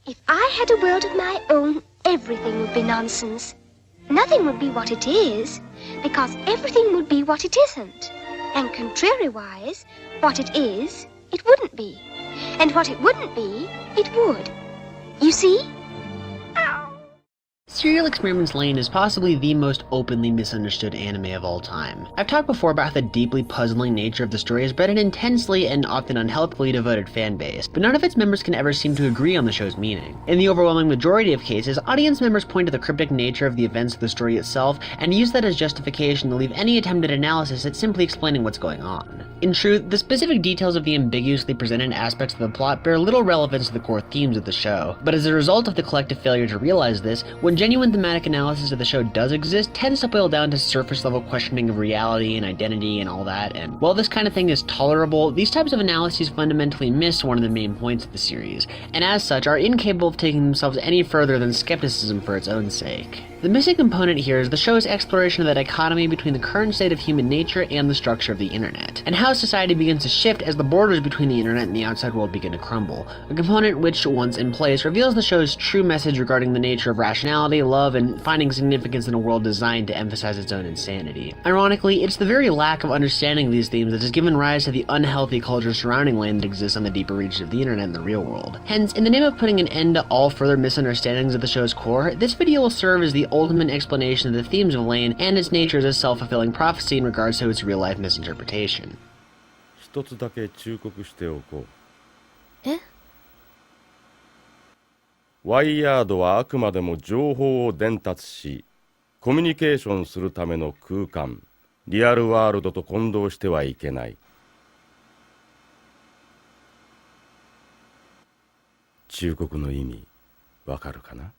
If I had a world of my own, everything would be nonsense. Nothing would be what it is, because everything would be what it isn't. And contrariwise, what it is, it wouldn't be. And what it wouldn't be, it would. You see? Serial Experiments Lain is possibly the most openly misunderstood anime of all time. I've talked before about how the deeply puzzling nature of the story has bred an intensely and often unhealthily devoted fanbase, but none of its members can ever seem to agree on the show's meaning. In the overwhelming majority of cases, audience members point to the cryptic nature of the events of the story itself and use that as justification to leave any attempt at analysis at simply explaining what's going on. In truth, the specific details of the ambiguously presented aspects of the plot bear little relevance to the core themes of the show, but as a result of the collective failure to realize this, when genuine thematic analysis of the show does exist, tends to boil down to surface level questioning of reality and identity and all that, and while this kind of thing is tolerable, these types of analyses fundamentally miss one of the main points of the series, and as such are incapable of taking themselves any further than skepticism for its own sake. The missing component here is the show's exploration of the dichotomy between the current state of human nature and the structure of the internet, and how society begins to shift as the borders between the internet and the outside world begin to crumble, a component which, once in place, reveals the show's true message regarding the nature of rationality, love, and finding significance in a world designed to emphasize its own insanity. Ironically, it's the very lack of understanding of these themes that has given rise to the unhealthy culture surrounding Lain that exists on the deeper reaches of the internet and the real world. Hence, in the name of putting an end to all further misunderstandings of the show's core, this video will serve as the ultimate explanation of the themes of Lain and its nature as a self-fulfilling prophecy in regards to its real-life misinterpretation. 一つだけ忠告しておこう。え？ワイヤードはあくまでも情報を伝達し、コミュニケーションするための空間、リアルワールドと混同してはいけない。忠告の意味、わかるかな？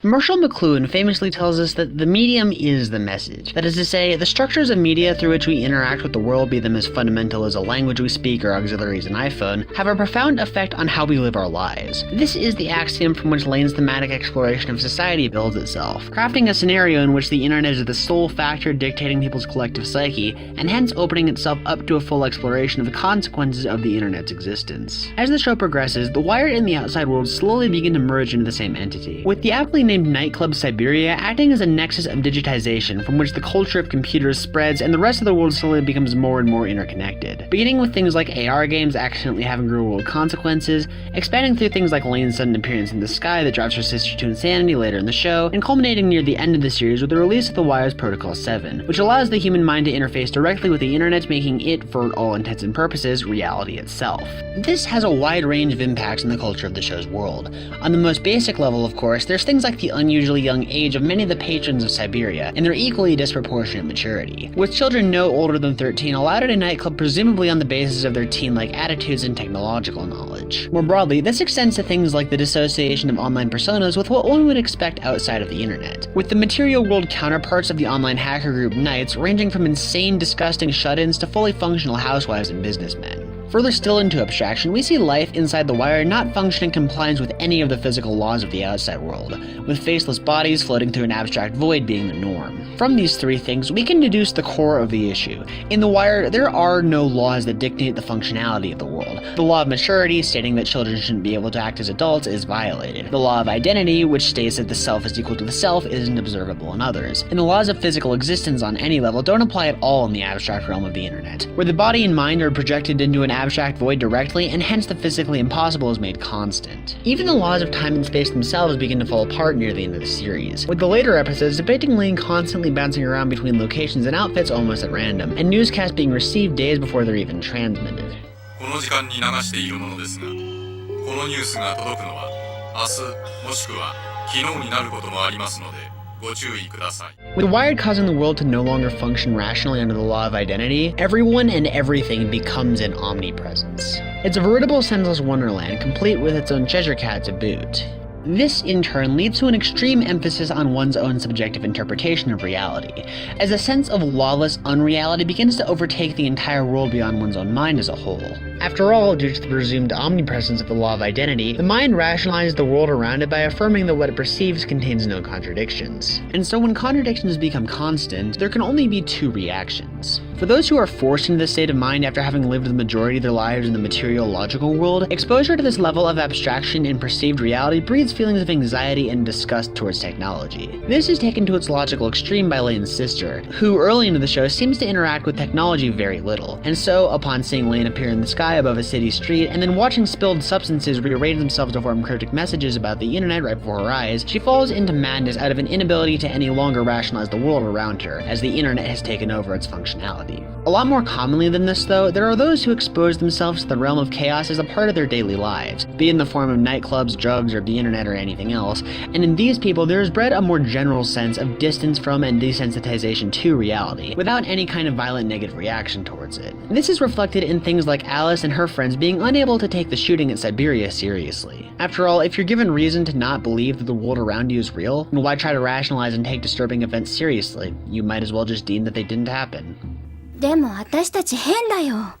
Marshall McLuhan famously tells us that the medium is the message. That is to say, the structures of media through which we interact with the world, be them as fundamental as a language we speak or auxiliary as an iPhone, have a profound effect on how we live our lives. This is the axiom from which Lain's thematic exploration of society builds itself, crafting a scenario in which the internet is the sole factor dictating people's collective psyche, and hence opening itself up to a full exploration of the consequences of the internet's existence. As the show progresses, the wired and the outside world slowly begin to merge into the same entity, with the aptly named Nightclub Siberia acting as a nexus of digitization from which the culture of computers spreads and the rest of the world slowly becomes more and more interconnected. Beginning with things like AR games accidentally having real-world consequences, expanding through things like Lain's sudden appearance in the sky that drives her sister to insanity later in the show, and culminating near the end of the series with the release of The Wire's Protocol 7, which allows the human mind to interface directly with the internet, making it, for all intents and purposes, reality itself. This has a wide range of impacts on the culture of the show's world. On the most basic level, of course, there's things like the unusually young age of many of the patrons of Siberia, and their equally disproportionate maturity, with children no older than 13 allowed at a nightclub presumably on the basis of their teen-like attitudes and technological knowledge. More broadly, this extends to things like the dissociation of online personas with what one would expect outside of the internet, with the material world counterparts of the online hacker group Knights ranging from insane, disgusting shut-ins to fully functional housewives and businessmen. Further still into abstraction, we see life inside the wire not function in compliance with any of the physical laws of the outside world, with faceless bodies floating through an abstract void being the norm. From these three things, we can deduce the core of the issue. In the wire, there are no laws that dictate the functionality of the world. The law of maturity, stating that children shouldn't be able to act as adults, is violated. The law of identity, which states that the self is equal to the self, isn't observable in others. And the laws of physical existence on any level don't apply at all in the abstract realm of the internet, where the body and mind are projected into an abstract void directly, and hence the physically impossible is made constant. Even the laws of time and space themselves begin to fall apart near the end of the series, with the later episodes depicting Lain constantly bouncing around between locations and outfits almost at random, and newscasts being received days before they're even transmitted. この時間に流しているものですが、このニュースが届くのは明日もしくは昨日になることもありますので、ご注意ください。 With Wired causing the world to no longer function rationally under the law of identity, everyone and everything becomes an omnipresence. It's a veritable senseless wonderland, complete with its own Cheshire cat to boot. This, in turn, leads to an extreme emphasis on one's own subjective interpretation of reality, as a sense of lawless unreality begins to overtake the entire world beyond one's own mind as a whole. After all, due to the presumed omnipresence of the law of identity, the mind rationalizes the world around it by affirming that what it perceives contains no contradictions. And so when contradictions become constant, there can only be two reactions. For For those who are forced into this state of mind after having lived the majority of their lives in the material logical world, exposure to this level of abstraction in perceived reality breeds feelings of anxiety and disgust towards technology. This is taken to its logical extreme by Lain's sister, who early into the show seems to interact with technology very little, and so upon seeing Lain appear in the sky above a city street and then watching spilled substances rearrange themselves to form cryptic messages about the internet right before her eyes, she falls into madness out of an inability to any longer rationalize the world around her, as the internet has taken over its functionality. A lot more commonly than this though, there are those who expose themselves to the realm of chaos as a part of their daily lives, be it in the form of nightclubs, drugs, or the internet, or anything else, and in these people there is bred a more general sense of distance from and desensitization to reality, without any kind of violent negative reaction towards it. This is reflected in things like Alice and her friends being unable to take the shooting at Siberia seriously. After all, if you're given reason to not believe that the world around you is real, then why try to rationalize and take disturbing events seriously? You might as well just deem that they didn't happen. でも私たち変だよ。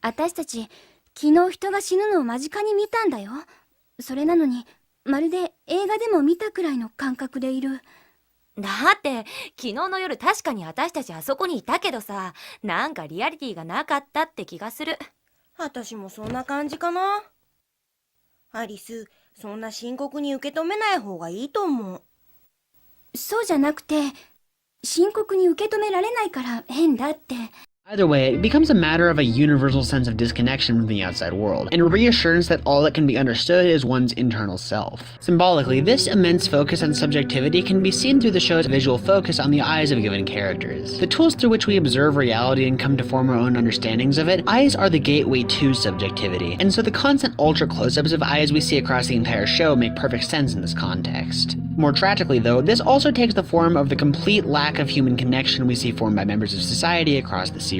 私たち昨日人が死ぬのを間近に見たんだよ。それなのにまるで映画でも見たくらいの感覚でいる。だって昨日の夜確かに私たちあそこにいたけどさ、なんかリアリティがなかったって気がする。私もそんな感じかな。アリス、そんな深刻に受け止めない方がいいと思う。そうじゃなくて、深刻に受け止められないから変だって。Either way, it becomes a matter of a universal sense of disconnection from the outside world, and a reassurance that all that can be understood is one's internal self. Symbolically, this immense focus on subjectivity can be seen through the show's visual focus on the eyes of given characters. The tools through which we observe reality and come to form our own understandings of it, eyes are the gateway to subjectivity, and so the constant ultra close-ups of eyes we see across the entire show make perfect sense in this context. More tragically though, this also takes the form of the complete lack of human connection we see formed by members of society across the series.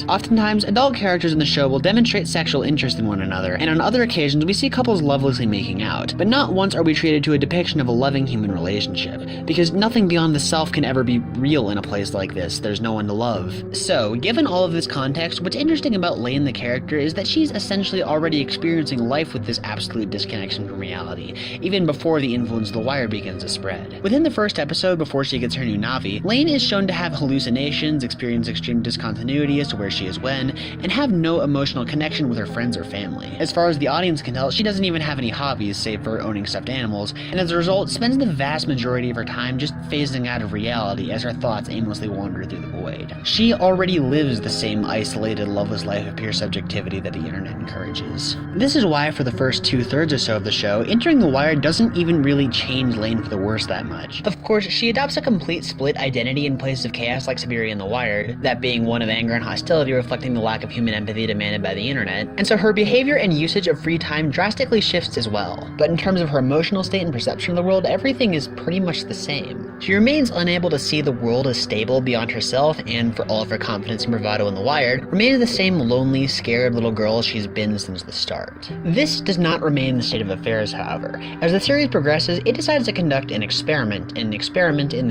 Oftentimes, adult characters in the show will demonstrate sexual interest in one another, and on other occasions we see couples lovelessly making out, but not once are we treated to a depiction of a loving human relationship, because nothing beyond the self can ever be real in a place like this. There's no one to love. So, given all of this context, what's interesting about Lain the character is that she's essentially already experiencing life with this absolute disconnection from reality, even before the influence of the Wire begins to spread. Within the first episode, before she gets her new Navi, Lain is shown to have hallucinations, experience extreme discontinuity as to where she is when, and have no emotional connection with her friends or family. As far as the audience can tell, she doesn't even have any hobbies save for owning stuffed animals, and as a result spends the vast majority of her time just phasing out of reality as her thoughts aimlessly wander through the void. She already lives the same isolated, loveless life of pure subjectivity that the internet encourages. This is why for the first 2/3 or so of the show, entering the Wire doesn't even really change Lain for the worse that much. Of course, she adopts a complete split identity in places of chaos like Siberia and the Wire, that being one of anger and hostility reflecting the lack of human empathy demanded by the internet, and so her behavior and usage of free time drastically shifts as well. But in terms of her emotional state and perception of the world, everything is pretty much the same. She remains unable to see the world as stable beyond herself, and for all of her confidence and bravado in the Wired, remains the same lonely, scared little girl she's been since the start. This does not remain the state of affairs, however. As the series progresses, it decides to conduct an experiment in the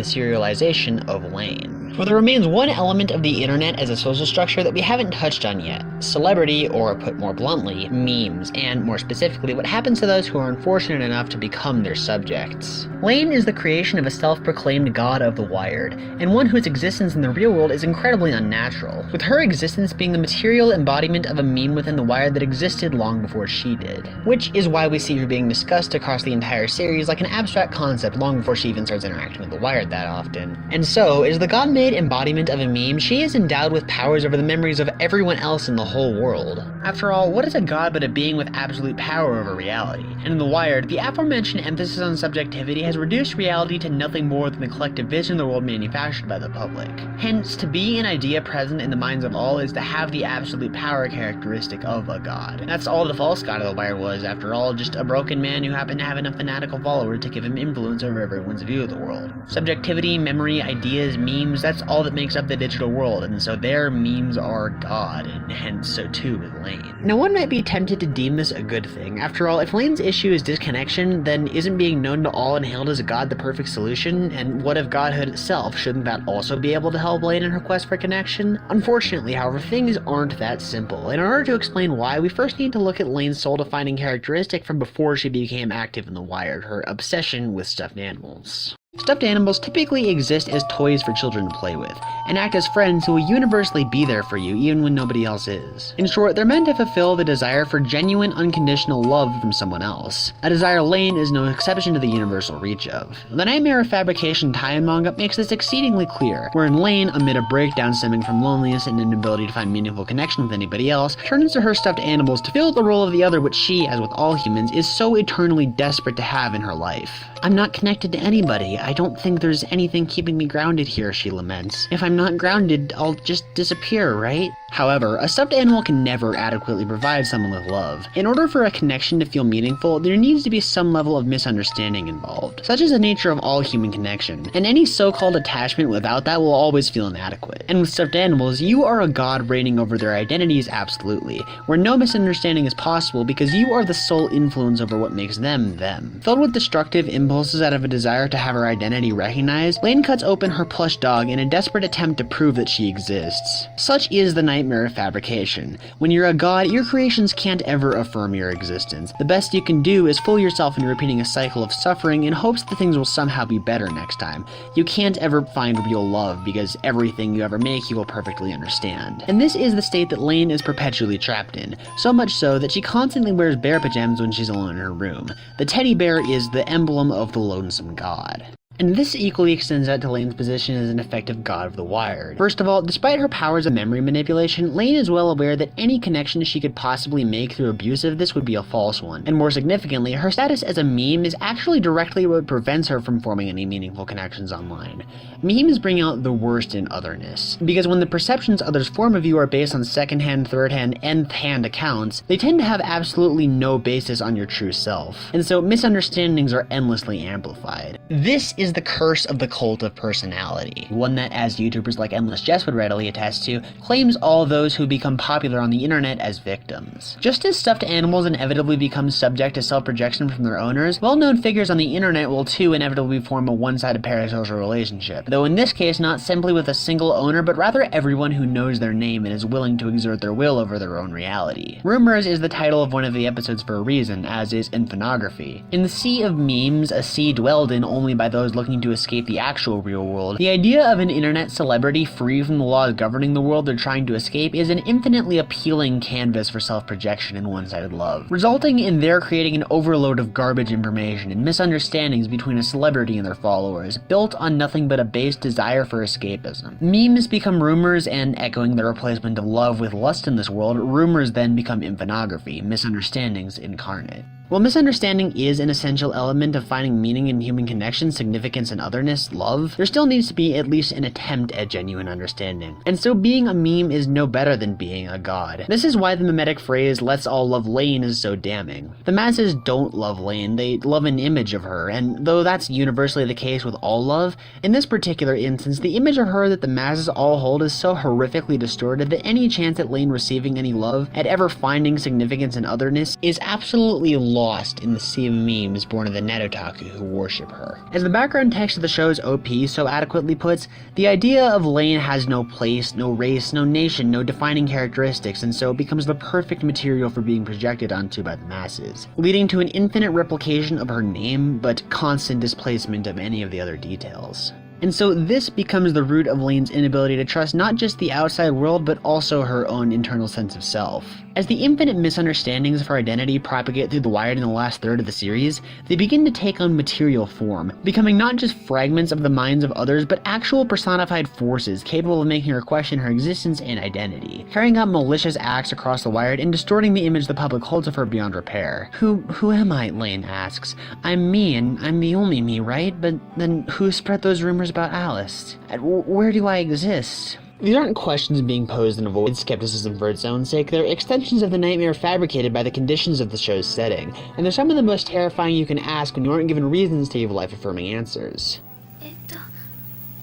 serialization of Lain. For there remains one element of the internet as a social structure that we haven't touched on yet: celebrity, or put more bluntly, memes, and more specifically, what happens to those who are unfortunate enough to become their subjects. Lain is the creation of a self-proclaimed god of the Wired, and one whose existence in the real world is incredibly unnatural, with her existence being the material embodiment of a meme within the Wired that existed long before she did. Which is why we see her being discussed across the entire series like an abstract concept long before she even starts interacting with the Wired that often. And so, as the god-made embodiment of a meme, she is endowed with powers over the memories of everyone else in the whole world. After all, what is a god but a being with absolute power over reality? And in The Wired, the aforementioned emphasis on subjectivity has reduced reality to nothing more than the collective vision of the world manufactured by the public. Hence, to be an idea present in the minds of all is to have the absolute power characteristic of a god. That's all the false god of The Wired was, after all, just a broken man who happened to have enough fanatical followers to give him influence over everyone's view of the world. Subjectivity, memory, ideas, memes, that's all that makes up the digital world, and so their memes are God, and hence so too is Lain. Now one might be tempted to deem this a good thing. After all, if Lain's issue is disconnection, then isn't being known to all and hailed as a god the perfect solution? And what of godhood itself? Shouldn't that also be able to help Lain in her quest for connection? Unfortunately, however, things aren't that simple. In order to explain why, we first need to look at Lain's soul-defining characteristic from before she became active in the Wired, her obsession with stuffed animals. Stuffed animals typically exist as toys for children to play with, and act as friends who will universally be there for you even when nobody else is. In short, they're meant to fulfill the desire for genuine, unconditional love from someone else. A desire Lain is no exception to the universal reach of. The Nightmare of Fabrication tie-in manga makes this exceedingly clear, wherein Lain, amid a breakdown stemming from loneliness and inability to find meaningful connection with anybody else, turns to her stuffed animals to fill the role of the other which she, as with all humans, is so eternally desperate to have in her life. "I'm not connected to anybody. I don't think there's anything keeping me grounded here," she laments. "If I'm not grounded, I'll just disappear, right?" However, a stuffed animal can never adequately provide someone with love. In order for a connection to feel meaningful, there needs to be some level of misunderstanding involved. Such is the nature of all human connection, and any so-called attachment without that will always feel inadequate. And with stuffed animals, you are a god reigning over their identities absolutely, where no misunderstanding is possible because you are the sole influence over what makes them them. Filled with destructive impulses out of a desire to have her identity recognized, Lain cuts open her plush dog in a desperate attempt to prove that she exists. Such is the Nightmare of Fabrication. When you're a god, your creations can't ever affirm your existence. The best you can do is fool yourself into repeating a cycle of suffering in hopes that things will somehow be better next time. You can't ever find real love because everything you ever make you will perfectly understand. And this is the state that Lain is perpetually trapped in, so much so that she constantly wears bear pajamas when she's alone in her room. The teddy bear is the emblem of the lonesome god. And this equally extends out to Lain's position as an effective god of the wired. First of all, despite her powers of memory manipulation, Lain is well aware that any connection she could possibly make through abuse of this would be a false one. And more significantly, her status as a meme is actually directly what prevents her from forming any meaningful connections online. Memes bring out the worst in otherness, because when the perceptions others form of you are based on second-hand, third-hand, nth-hand accounts, they tend to have absolutely no basis on your true self. And so misunderstandings are endlessly amplified. This is the curse of the cult of personality, one that, as YouTubers like Endless Jess would readily attest to, claims all those who become popular on the internet as victims. Just as stuffed animals inevitably become subject to self-projection from their owners, well-known figures on the internet will too inevitably form a one-sided parasocial relationship, though in this case not simply with a single owner, but rather everyone who knows their name and is willing to exert their will over their own reality. Rumors is the title of one of the episodes for a reason, as is Infinography. In the sea of memes, a sea dwelled in only by those looking to escape the actual real world, the idea of an internet celebrity free from the laws governing the world they're trying to escape is an infinitely appealing canvas for self-projection and one-sided love, resulting in their creating an overload of garbage information and misunderstandings between a celebrity and their followers, built on nothing but a base desire for escapism. Memes become rumors, and echoing the replacement of love with lust in this world, rumors then become infinography, misunderstandings incarnate. While misunderstanding is an essential element of finding meaning in human connection, significance, and otherness, love, there still needs to be at least an attempt at genuine understanding. And so being a meme is no better than being a god. This is why the mimetic phrase, "let's all love Lain," is so damning. The masses don't love Lain, they love an image of her, and though that's universally the case with all love, in this particular instance, the image of her that the masses all hold is so horrifically distorted that any chance at Lain receiving any love, at ever finding significance in otherness, is absolutely lost in the sea of memes born of the net otaku who worship her. As the background text of the show's OP so adequately puts, the idea of Lain has no place, no race, no nation, no defining characteristics, and so becomes the perfect material for being projected onto by the masses, leading to an infinite replication of her name, but constant displacement of any of the other details. And so this becomes the root of Lain's inability to trust not just the outside world, but also her own internal sense of self. As the infinite misunderstandings of her identity propagate through the wired in the last third of the series, they begin to take on material form, becoming not just fragments of the minds of others, but actual personified forces capable of making her question her existence and identity, carrying out malicious acts across the wired and distorting the image the public holds of her beyond repair. Who am I? Lain asks. I'm me, and I'm the only me, right? But then who spread those rumors about Alice? Where do I exist? These aren't questions being posed and avoid skepticism for its own sake, they're extensions of the nightmare fabricated by the conditions of the show's setting, and they're some of the most terrifying you can ask when you aren't given reasons to give life-affirming answers.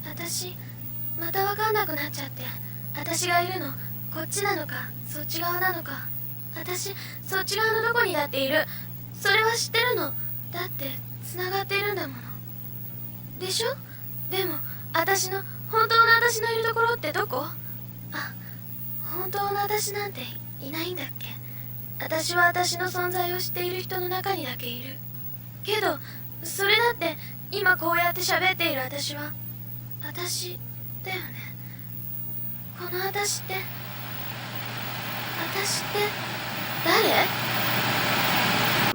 私またわかんなくなっちゃって、私がいるのこっちなのかそっち側なのか、私そっち側のどこにだっている、それは知ってるの、だって繋がっているんだものでしょ。でも私の本当の私のいるところってどこ？あ、本当の私なんていないんだっけ。私は私の存在を知っている人の中にだけいるけど、それだって今こうやって喋っている私は私だよね。この私って誰？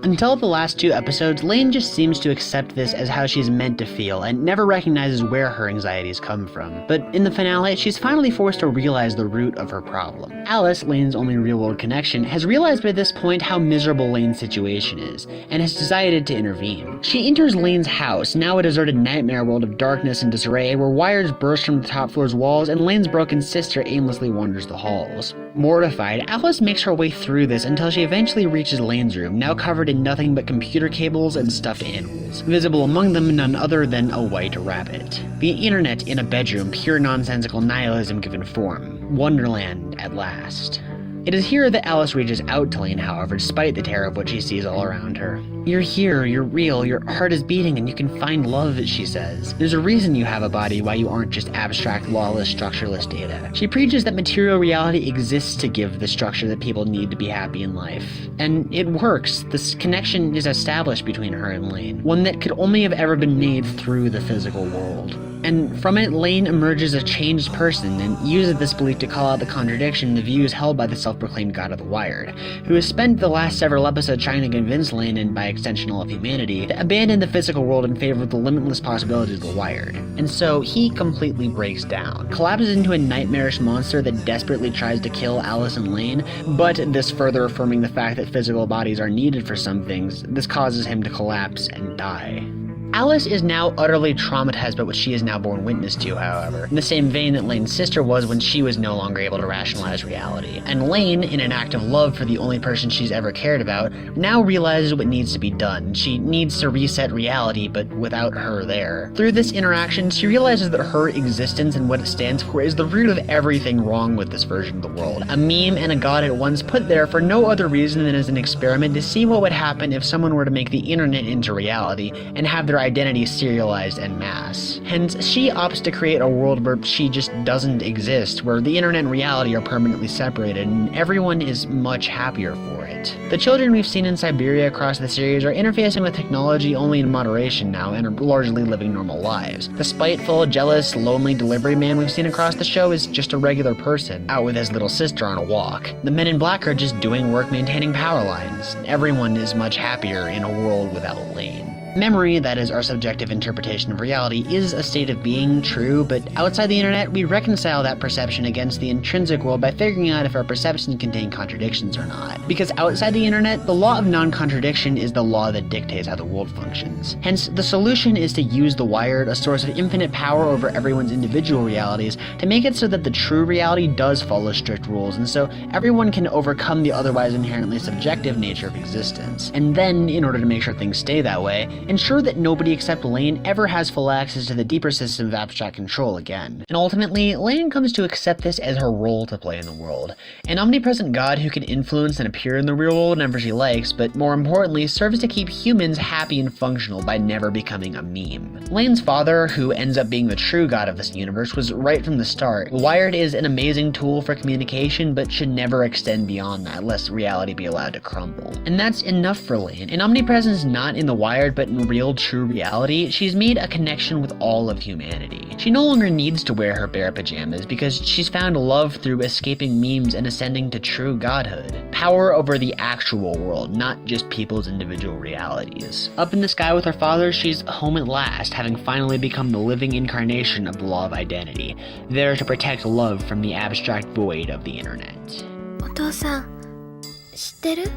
Until the last two episodes, Lain just seems to accept this as how she's meant to feel and never recognizes where her anxieties come from. But in the finale, she's finally forced to realize the root of her problem. Alice, Lain's only real-world connection, has realized by this point how miserable Lain's situation is, and has decided to intervene. She enters Lain's house, now a deserted nightmare world of darkness and disarray, where wires burst from the top floor's walls and Lain's broken sister aimlessly wanders the halls. Mortified, Alice makes her way through this until she eventually reaches Lain's room, now covered in nothing but computer cables and stuffed animals. Visible among them none other than a white rabbit. The internet in a bedroom, pure nonsensical nihilism given form. Wonderland at last. It is here that Alice reaches out to Lain, however, despite the terror of what she sees all around her. You're here, you're real, your heart is beating, and you can find love, she says. There's a reason you have a body, why you aren't just abstract, lawless, structureless data. She preaches that material reality exists to give the structure that people need to be happy in life. And it works. This connection is established between her and Lain, one that could only have ever been made through the physical world. And from it, Lain emerges a changed person and uses this belief to call out the contradiction in the views held by the self-proclaimed god of the Wired, who has spent the last several episodes trying to convince Lain, and by extension all of humanity, to abandon the physical world in favor of the limitless possibilities of the Wired. And so he completely breaks down, collapses into a nightmarish monster that desperately tries to kill Alice and Lain, but this further affirming the fact that physical bodies are needed for some things, this causes him to collapse and die. Alice is now utterly traumatized by what she is now borne witness to, however, in the same vein that Lain's sister was when she was no longer able to rationalize reality. And Lain, in an act of love for the only person she's ever cared about, now realizes what needs to be done. She needs to reset reality, but without her there. Through this interaction, she realizes that her existence and what it stands for is the root of everything wrong with this version of the world. A meme and a god at once, put there for no other reason than as an experiment to see what would happen if someone were to make the internet into reality and have their identity serialized en masse. Hence, she opts to create a world where she just doesn't exist, where the internet and reality are permanently separated, and everyone is much happier for it. The children we've seen in Siberia across the series are interfacing with technology only in moderation now, and are largely living normal lives. The spiteful, jealous, lonely delivery man we've seen across the show is just a regular person, out with his little sister on a walk. The men in black are just doing work maintaining power lines. Everyone is much happier in a world without Lain. Memory, that is our subjective interpretation of reality, is a state of being, true, but outside the internet, we reconcile that perception against the intrinsic world by figuring out if our perceptions contain contradictions or not. Because outside the internet, the law of non-contradiction is the law that dictates how the world functions. Hence, the solution is to use the Wired, a source of infinite power over everyone's individual realities, to make it so that the true reality does follow strict rules, and so everyone can overcome the otherwise inherently subjective nature of existence. And then, in order to make sure things stay that way, ensure that nobody except Lain ever has full access to the deeper system of abstract control again. And ultimately, Lain comes to accept this as her role to play in the world. An omnipresent god who can influence and appear in the real world whenever she likes, but more importantly, serves to keep humans happy and functional by never becoming a meme. Lain's father, who ends up being the true god of this universe, was right from the start. Wired is an amazing tool for communication, but should never extend beyond that, lest reality be allowed to crumble. And that's enough for Lain. An omnipresence not in the Wired, but in real, true reality, she's made a connection with all of humanity. She no longer needs to wear her bare pajamas because she's found love through escaping memes and ascending to true godhood. Power over the actual world, not just people's individual realities. Up in the sky with her father, she's home at last, having finally become the living incarnation of the law of identity, there to protect love from the abstract void of the internet. お父さん、知ってる？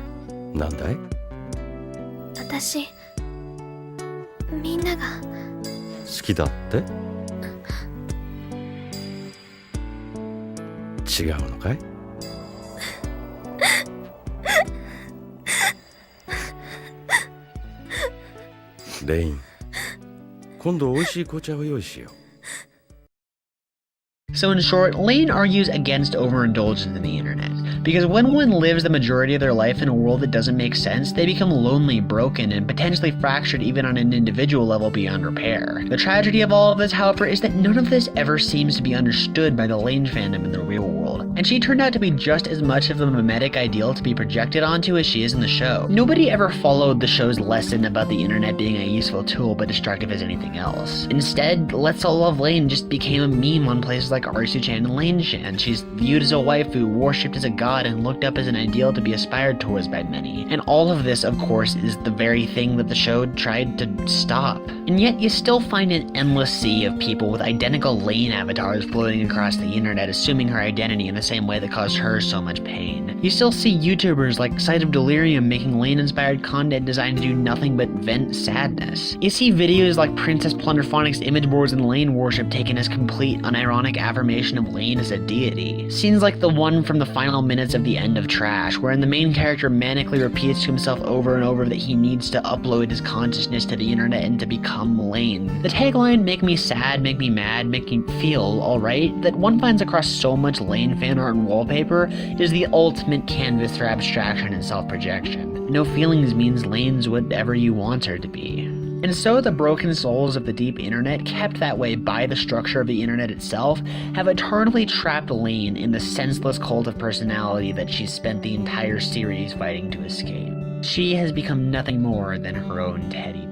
なんだい？私、みんなが好きだって？違うのかい？レイン、今度美味しい紅茶を用意しよう。So in short, Lain argues against overindulgence in the internet, because when one lives the majority of their life in a world that doesn't make sense, they become lonely, broken, and potentially fractured even on an individual level beyond repair. The tragedy of all of this, however, is that none of this ever seems to be understood by the Lain fandom in the real world, and she turned out to be just as much of a mimetic ideal to be projected onto as she is in the show. Nobody ever followed the show's lesson about the internet being a useful tool but destructive as anything else. Instead, Let's All Love Lain just became a meme on places like Arsu-chan and Lain-chan. She's viewed as a waifu, worshipped as a god, and looked up as an ideal to be aspired towards by many. And all of this, of course, is the very thing that the show tried to stop. And yet you still find an endless sea of people with identical Lain avatars floating across the internet, assuming her identity in the same way that caused her so much pain. You still see YouTubers like Sight of Delirium making Lain-inspired content designed to do nothing but vent sadness. You see videos like Princess Plunderphonic's image boards and Lain worship taken as complete, unironic affirmation of Lain as a deity. Scenes like the one from the final minutes of The End of Trash, wherein the main character manically repeats to himself over and over that he needs to upload his consciousness to the internet and to become Lain. The tagline, "Make me sad, make me mad, make me feel alright," that one finds across so much Lain fan art and wallpaper, is the ultimate canvas for abstraction and self-projection. No feelings means Lain's whatever you want her to be. And so the broken souls of the deep internet, kept that way by the structure of the internet itself, have eternally trapped Lain in the senseless cult of personality that she's spent the entire series fighting to escape. She has become nothing more than her own teddy bear.